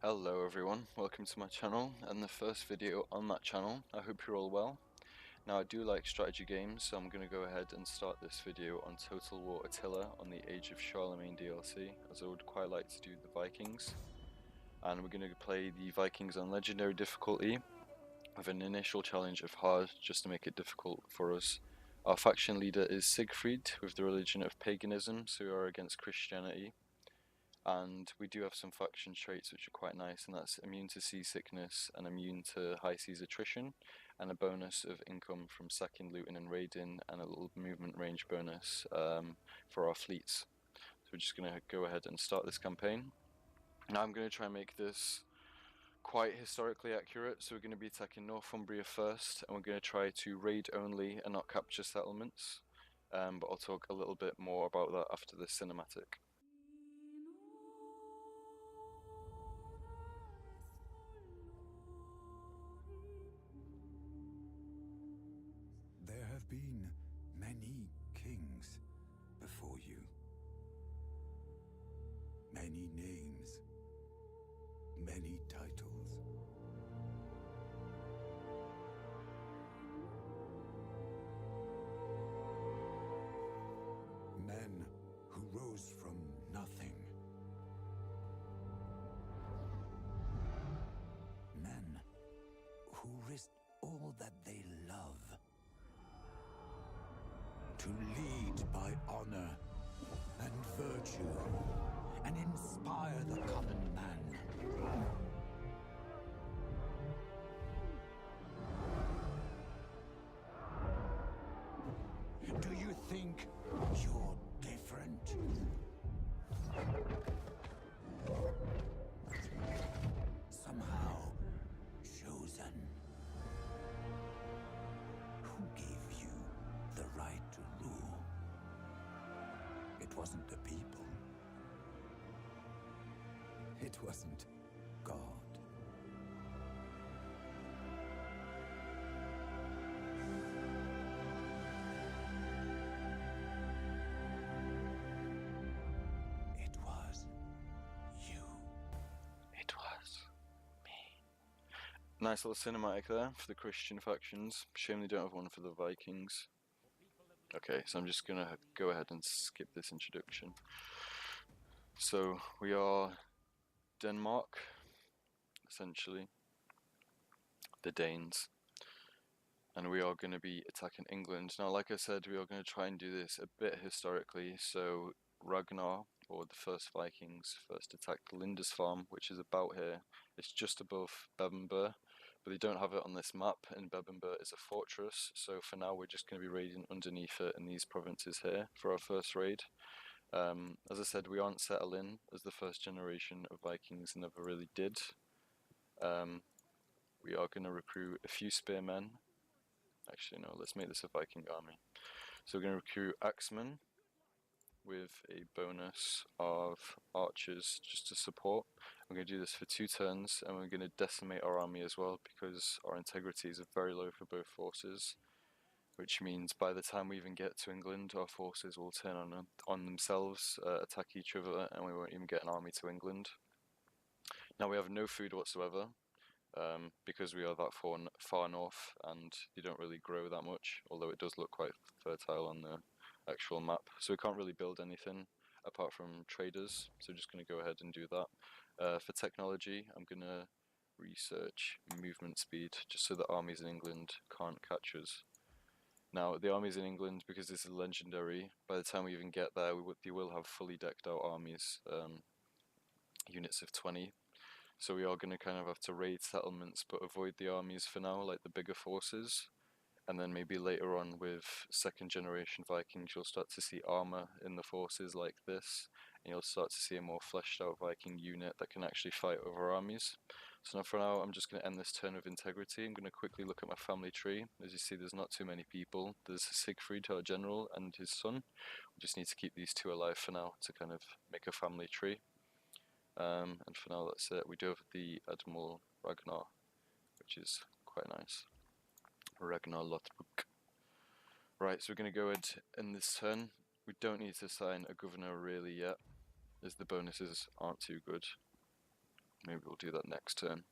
Hello everyone, welcome to my channel and the first video on that channel. I hope you're all well. Now I do like strategy games, so I'm going to go ahead and start this video on Total War Attila on the Age of Charlemagne DLC, as I would quite like to do the Vikings. And we're going to play the Vikings on Legendary difficulty with an initial challenge of hard, just to make it difficult for us. Our faction leader is Siegfried with the religion of paganism, so we are against Christianity. And we do have some faction traits which are quite nice, and that's immune to seasickness and immune to high seas attrition, and a bonus of income from sacking, looting and raiding, and a little movement range bonus for our fleets. So we're just going to go ahead and start this campaign. Now I'm going to try and make this quite historically accurate, so we're going to be attacking Northumbria first, and we're going to try to raid only and not capture settlements, but I'll talk a little bit more about that after this cinematic. There have been many kings before you. Many names, many titles. Men who rose from nothing. Men who risked all that they love to lead by honor and virtue and inspire the common man. Do you think you're different? Somehow chosen. Who gave you the right to rule? It wasn't the people. It wasn't God. It was you. It was me. Nice little cinematic there for the Christian factions. Shame they don't have one for the Vikings. Okay, so I'm just gonna go ahead and skip this introduction. So we are Denmark, essentially, the Danes, and we are going to be attacking England. Now, like I said, we are going to try and do this a bit historically. So Ragnar, or the first Vikings, first attacked Lindisfarne, which is about here. It's just above Bebbanburg, but they don't have it on this map, and Bebbanburg is a fortress. So for now, we're just going to be raiding underneath it in these provinces here for our first raid. As I said, we aren't settling, as the first generation of Vikings never really did. We are going to recruit a few spearmen. Actually, no, let's make this a Viking army. So we're going to recruit axemen with a bonus of archers just to support. We're going to do this for 2 turns, and we're going to decimate our army as well, because our integrities are very low for both forces, which means by the time we even get to England, our forces will turn on themselves, attack each other, and we won't even get an army to England. Now we have no food whatsoever, because we are that far north, and they don't really grow that much, although it does look quite fertile on the actual map. So we can't really build anything apart from traders, so just going to go ahead and do that. For technology, I'm going to research movement speed, just so the armies in England can't catch us. Now, the armies in England, because this is legendary, by the time we even get there, they will have fully decked out armies, units of 20. So we are going to kind of have to raid settlements, but avoid the armies for now, like the bigger forces. And then maybe later on with second generation Vikings, you'll start to see armor in the forces like this, and you'll start to see a more fleshed out Viking unit that can actually fight over armies. So now for now, I'm just going to end this turn with integrity. I'm going to quickly look at my family tree. As you see, there's not too many people. There's Siegfried, our general, and his son. We just need to keep these 2 alive for now to kind of make a family tree. And for now, that's it. We do have the Admiral Ragnar, which is quite nice. Ragnar Lothbrok. Right, so we're going to go ahead in this turn. We don't need to assign a governor really yet, as the bonuses aren't too good. Maybe we'll do that next turn.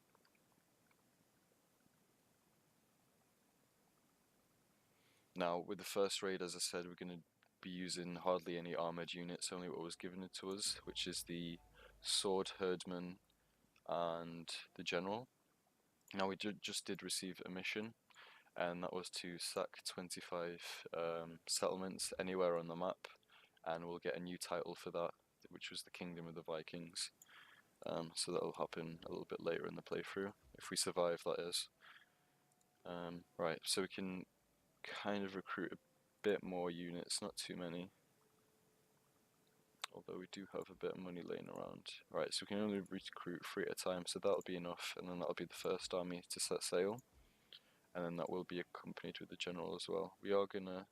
Now, with the first raid, as I said, we're going to be using hardly any armoured units, only what was given to us, which is the Sword Herdman and the General. Now, we just did receive a mission, and that was to sack 25 settlements anywhere on the map, and we'll get a new title for that, which was the Kingdom of the Vikings. So that'll happen a little bit later in the playthrough, if we survive, that is. Right, so we can kind of recruit a bit more units, not too many. Although we do have a bit of money laying around. Right, so we can only recruit 3 at a time, so that'll be enough, and then that'll be the first army to set sail. And then that will be accompanied with the general as well. We are gonna...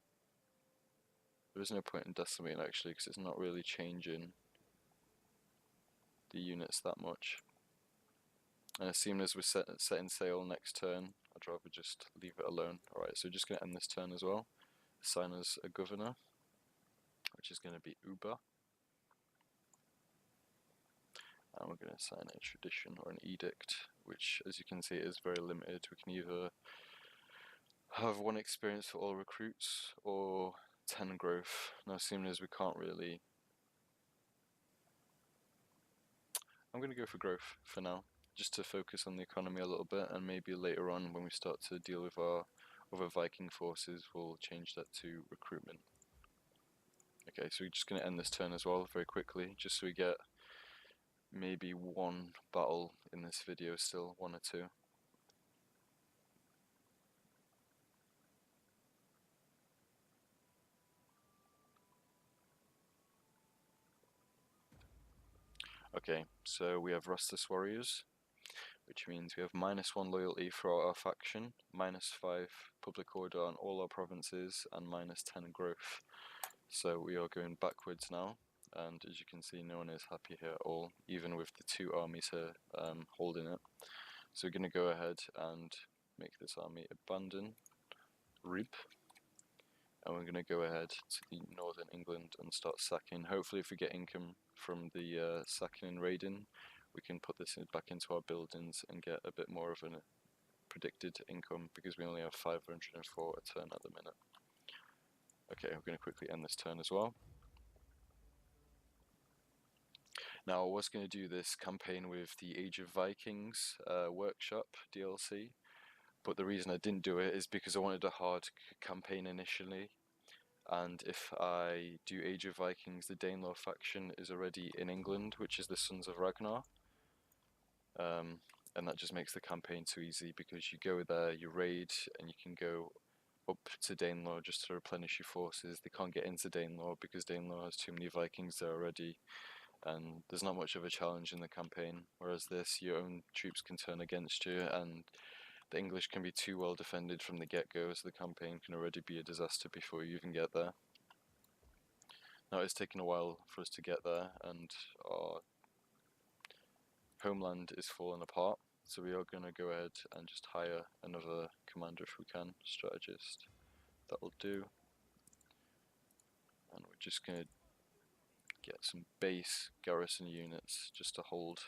There is no point in decimating actually, because it's not really changing the units that much. And as soon as we're setting sail next turn, I'd rather just leave it alone. Alright, so we're just going to end this turn as well. Assign us a governor, which is going to be Uba. And we're going to assign a tradition or an edict, which as you can see is very limited. We can either have 1 experience for all recruits or 10 growth. Now, seeing as we can't really... I'm going to go for growth for now, just to focus on the economy a little bit, and maybe later on when we start to deal with our other Viking forces, we'll change that to recruitment. Okay, so we're just going to end this turn as well very quickly, just so we get maybe 1 battle in this video still, 1 or 2. Okay, so we have Restless Warriors, which means we have -1 loyalty for our faction, -5 public order on all our provinces, and -10 growth. So we are going backwards now, and as you can see, no one is happy here at all, even with the 2 armies here holding it. So we're going to go ahead and make this army abandon Rib, and we're going to go ahead to the northern England and start sacking. Hopefully if we get income from the sacking and raiding, we can put this back into our buildings and get a bit more of a predicted income, because we only have 504 a turn at the minute. Okay, we're going to quickly end this turn as well. Now, I was going to do this campaign with the Age of Vikings workshop DLC, but the reason I didn't do it is because I wanted a hard campaign initially, and if I do Age of Vikings, the Danelaw faction is already in England, which is the Sons of Ragnar, and that just makes the campaign too easy, because you go there, you raid, and you can go up to Danelaw just to replenish your forces. They can't get into Danelaw because Danelaw has too many Vikings there already, and there's not much of a challenge in the campaign, whereas this, your own troops can turn against you, and the English can be too well defended from the get-go, so the campaign can already be a disaster before you even get there. Now, it's taken a while for us to get there, and our homeland is falling apart, so we are going to go ahead and just hire another commander if we can, strategist. That'll do. And we're just going to get some base garrison units just to hold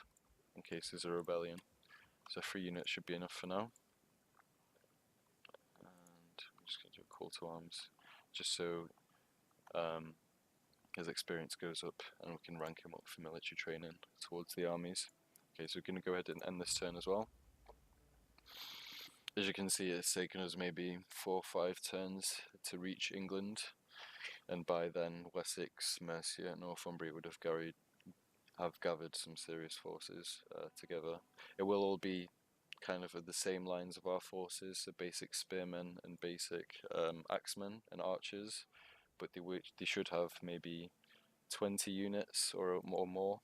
in case there's a rebellion. So 3 units should be enough for now. And I'm just going to do a call to arms, just so his experience goes up and we can rank him up for military training towards the armies. Okay, so we're going to go ahead and end this turn as well. As you can see, it's taken us maybe 4 or 5 turns to reach England, and by then Wessex, Mercia, and Northumbria would have gathered some serious forces together. It will all be kind of the same lines of our forces, so basic spearmen and basic axemen and archers, but they should have maybe 20 units or more,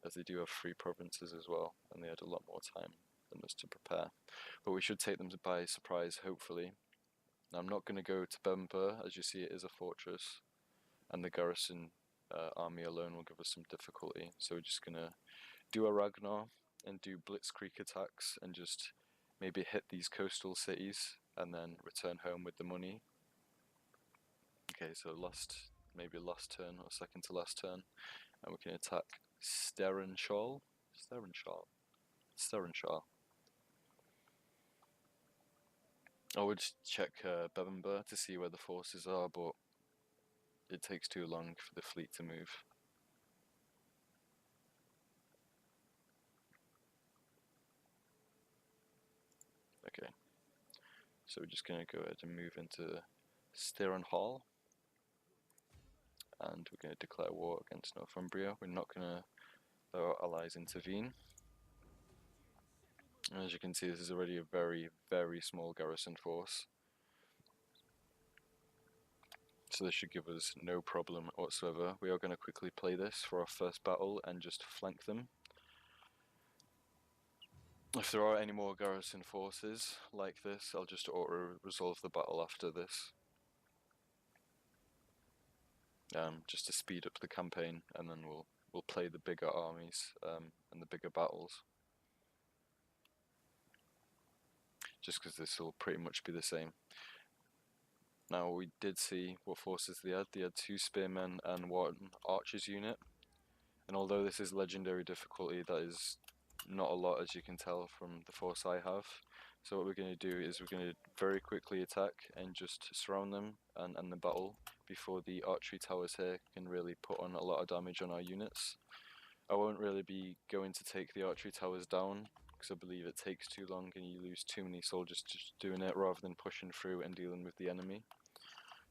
as they do have 3 provinces as well, and they had a lot more time than us to prepare. But we should take them by surprise, hopefully. Now, I'm not going to go to Bemper, as you see it is a fortress, and the garrison army alone will give us some difficulty, so we're just going to do a Ragnar and do blitzkrieg attacks and just maybe hit these coastal cities and then return home with the money. Okay, so maybe last turn or second to last turn, and we can attack Starenshall. Sterenshar. I would check Bebember to see where the forces are, but it takes too long for the fleet to move. Okay, so we're just going to go ahead and move into Sterenhall, and we're going to declare war against Northumbria. We're not going to let our allies intervene. And as you can see, this is already a very, very small garrison force. So this should give us no problem whatsoever. We are going to quickly play this for our first battle and just flank them. If there are any more garrison forces like this, I'll just auto-resolve the battle after this. Just to speed up the campaign, and then we'll play the bigger armies and the bigger battles. Just because this will pretty much be the same. Now we did see what forces they had. They had 2 spearmen and 1 archers unit. And although this is legendary difficulty, that is not a lot, as you can tell from the force I have. So what we're going to do is we're going to very quickly attack and just surround them and end the battle before the archery towers here can really put on a lot of damage on our units. I won't really be going to take the archery towers down, because I believe it takes too long and you lose too many soldiers just doing it rather than pushing through and dealing with the enemy.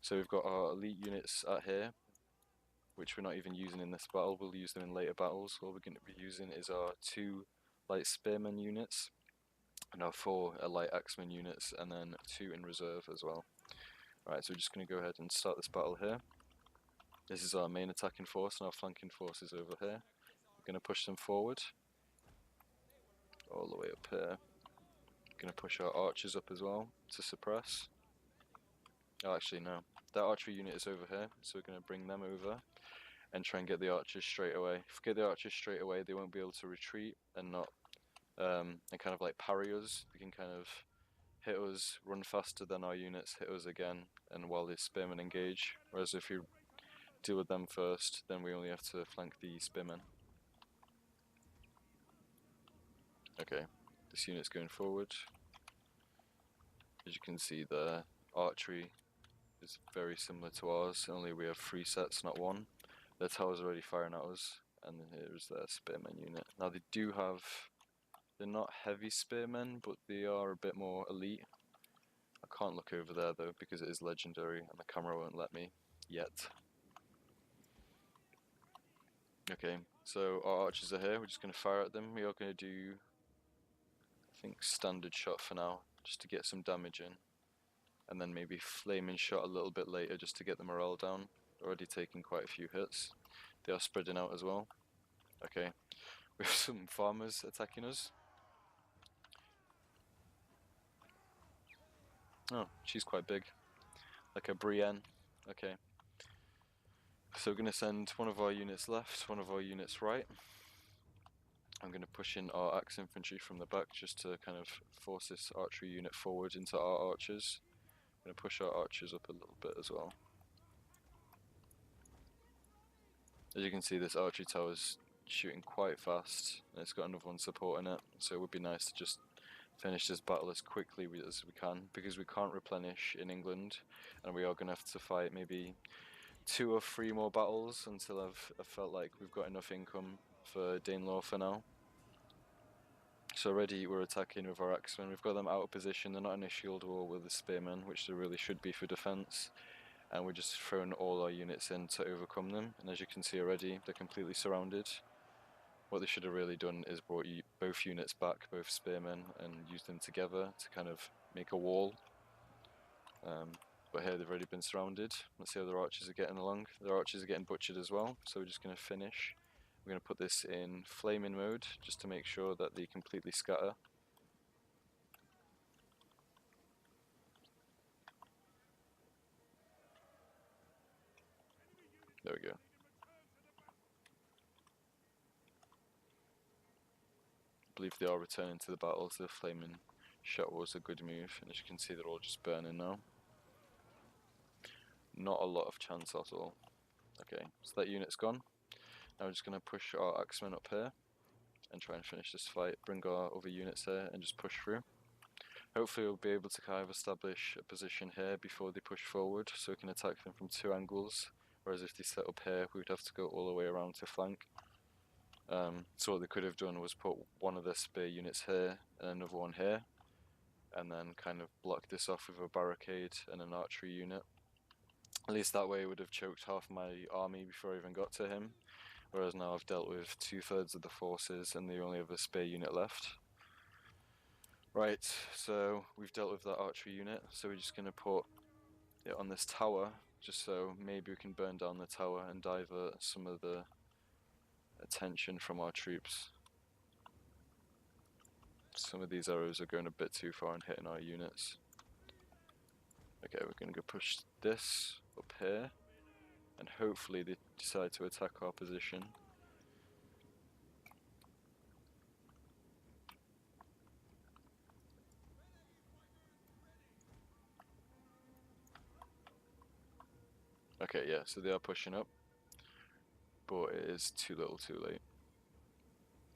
So we've got our elite units at here, which we're not even using in this battle. We'll use them in later battles. All we're going to be using is our 2 light spearmen units and our 4 light axemen units, and then 2 in reserve as well. Right, so we're just going to go ahead and start this battle here. This is our main attacking force, and our flanking force is over here. We're going to push them forward all the way up here. We're going to push our archers up as well to suppress. Oh, actually no, that archery unit is over here, so we're going to bring them over and try and get the archers straight away. If we get the archers straight away, they won't be able to retreat and not and kind of like parry us. They can kind of hit us, run faster than our units, hit us again, and while the spearmen engage. Whereas if you deal with them first, then we only have to flank the spearmen. Okay, this unit's going forward. As you can see, the archery is very similar to ours, only we have 3 sets, not 1. Their tower's already firing at us, and then here's their spearmen unit. Now they do have, they're not heavy spearmen, but they are a bit more elite. I can't look over there though, because it is legendary and the camera won't let me yet. Okay, so our archers are here, we're just going to fire at them. We are going to do, I think, standard shot for now, just to get some damage in. And then maybe flaming shot a little bit later, just to get the morale down. Already taking quite a few hits. They are spreading out as well. Okay, we have some farmers attacking us. Oh, she's quite big. Like a Brienne. Okay. So we're going to send one of our units left, one of our units right. I'm going to push in our axe infantry from the back just to kind of force this archery unit forward into our archers. I'm going to push our archers up a little bit as well. As you can see, this archery tower is shooting quite fast, and it's got another one supporting it, so it would be nice to just finish this battle as quickly as we can, because we can't replenish in England, and we are going to have to fight maybe 2 or 3 more battles until I've felt like we've got enough income for Danelaw for now. So already we're attacking with our axemen. We've got them out of position. They're not in a shield wall with the spearmen, which they really should be for defense. And we're just throwing all our units in to overcome them. And as you can see already, they're completely surrounded. What they should have really done is brought both units back, both spearmen, and used them together to kind of make a wall. But here they've already been surrounded. Let's see how their archers are getting along. Their archers are getting butchered as well, so we're just going to finish. We're going to put this in flaming mode, just to make sure that they completely scatter. There we go. I believe they are returning to the battle, so the flaming shot was a good move, and as you can see they're all just burning now. Not a lot of chance at all. Okay, so that unit's gone. Now we're just going to push our axemen up here. and try and finish this fight, bring our other units here and just push through. Hopefully we'll be able to kind of establish a position here before they push forward, so we can attack them from 2 angles, whereas if they set up here we would have to go all the way around to flank. So what they could have done was put one of their spear units here and another one here, and then kind of block this off with a barricade and an archery unit. At least that way it would have choked half my army before I even got to him, whereas now I've dealt with 2/3 of the forces and they only have a spear unit left. Right, so we've dealt with that archery unit, so we're just going to put it on this tower, just so maybe we can burn down the tower and divert some of the attention from our troops. Some of these arrows are going a bit too far and hitting our units. Okay, we're going to go push this up here, and hopefully they decide to attack our position. Okay, yeah, so they are pushing up, but it is too little too late.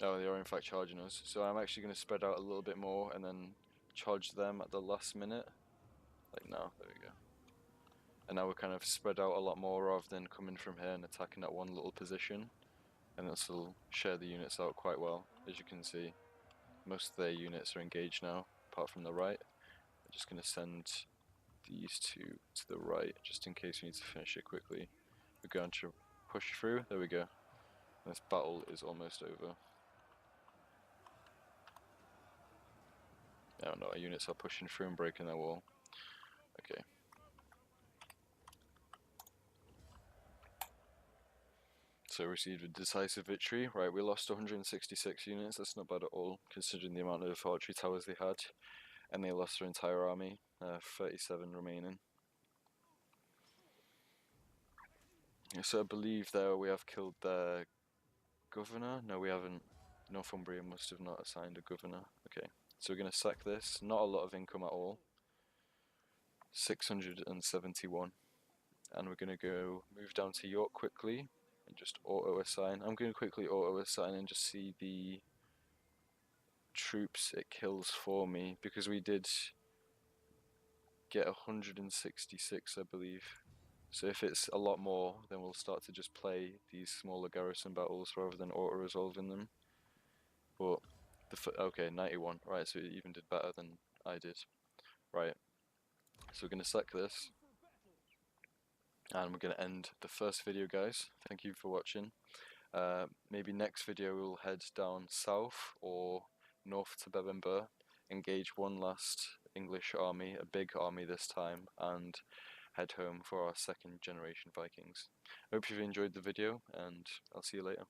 Oh, they are in fact charging us, so I'm actually going to spread out a little bit more and then charge them at the last minute. Like now, there we go. And now we're kind of spread out a lot more rather than coming from here and attacking that one little position. And this will share the units out quite well. As you can see, most of their units are engaged now, apart from the right. I'm just going to send these two to the right, just in case we need to finish it quickly. We're going to push through, there we go. This battle is almost over. Oh no, our units are pushing through and breaking their wall. Okay. So received a decisive victory. Right, we lost 166 units, that's not bad at all, considering the amount of archery towers they had. And they lost their entire army, 37 remaining. So I believe there we have killed their governor. No, we haven't. Northumbria must have not assigned a governor. Okay, so we're going to sack this. Not a lot of income at all. 671. And we're going to go move down to York quickly and just auto-assign. I'm going to quickly auto-assign and just see the troops it kills for me, because we did get 166, I believe. So if it's a lot more, then we'll start to just play these smaller garrison battles rather than auto-resolving them. But okay, 91. Right, so it even did better than I did. Right, so we're going to sack this, and we're going to end the first video, guys. Thank you for watching. Maybe next video we'll head down south or north to Bebbanburg, engage one last English army, a big army this time, and head home for our second generation Vikings. Hope you've enjoyed the video, and I'll see you later.